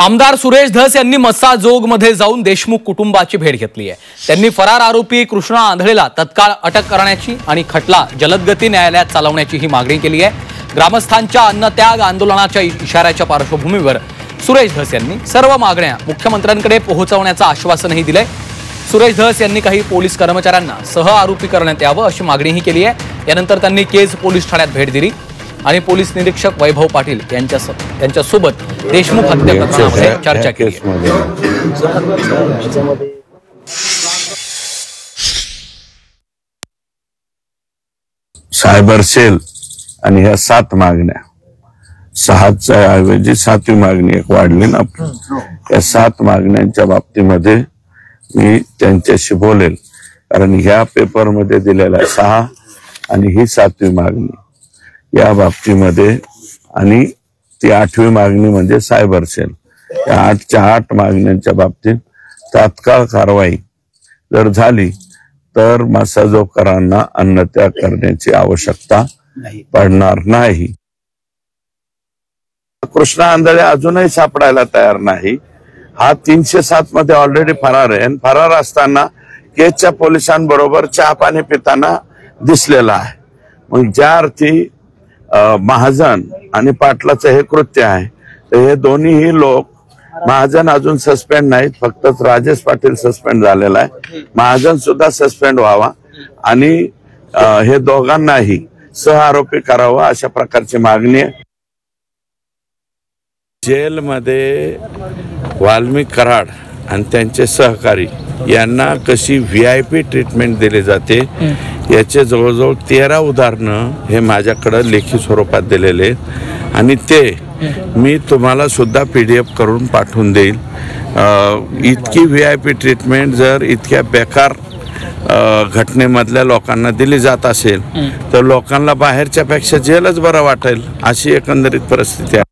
आमदार सुरेश धस यांनी मस्साजोगमध्ये जाऊन देशमुख कुटुंबाची भेट घेतली आहे। त्यांनी फरार आरोपी कृष्णा आंधळेला तत्काळ अटक करण्याची आणि खटला जलदगती न्यायालयात चालवण्याची ही मागणी केली आहे। ग्रामस्थांच्या अन्नत्याग आंदोलनाच्या इशाऱ्याच्या पार्श्वभूमीवर सुरेश धस यांनी सर्व मागण्या मुख्यमंत्र्यांकडे पोहोचवण्याचं आश्वासनही दिलंय। सुरेश धस यांनी काही पोलीस कर्मचाऱ्यांना सह आरोपी करण्यात यावं अशी मागणीही केली आहे। यानंतर त्यांनी केज पोलीस ठाण्यात भेट दिली आणि पोलीस निरीक्षक वैभव पाटील यांच्यासोबत देशमुख हत्या प्रकरणामध्ये चर्चा केली। सायबर सेल आणि ह्या 7 मागण्या 6च्या ऐवजी 7वी मागणी एक वाढली ना, या 7 मागण्यांच्या बाबतीमध्ये मी त्यांच्याशी बोलेल, कारण ह्या पेपरमध्ये दिलेला 6 आणि ही 7वी मागणी या बाबतीमध्ये आणि ती 8वी मागणी म्हणजे सायबर सेल, या 8च्या 8 मागण्यांच्या बाबतीत तात्काळ कारवाई जर झाली तर मस्साजोगकरांना अन्नत्याग करण्याची आवश्यकता पडणार नाही। कृष्णा आंधळे अजूनही सापडायला तयार नाही। हा 307 मध्ये ऑलरेडी फरार आहे आणि फरार असताना केजच्या पोलिसांबरोबर चहा पाणी पिताना दिसलेला आहे। मग ज्या अर्थी महाजन आणि पाटलाचं हे कृत्य आहे, तर हे दोन्हीही लोक, महाजन अजून सस्पेंड नाहीत, फक्त राजेश पाटील सस्पेंड झालेला आहे, महाजन सुद्धा सस्पेंड व्हावा आणि हे दोघांनाही सह आरोपी करावं अशा प्रकारची मागणी आहे। जेलमध्ये वाल्मिक कराड आणि त्यांचे सहकारी यांना कशी VIP ट्रीटमेंट दिली जाते याचे जवळजवळ 13 उदाहरणं हे माझ्याकडे लेखी स्वरूपात दिलेले आहेत आणि ते मी तुम्हाला सुद्धा PDF करून पाठवून देईल। इतकी VIP ट्रीटमेंट जर इतक्या बेकार घटनेमधल्या लोकांना दिली जात असेल तर लोकांना बाहेरच्या पेक्षा जेलच बरं वाटेल, अशी एकंदरीत परिस्थिती आहे।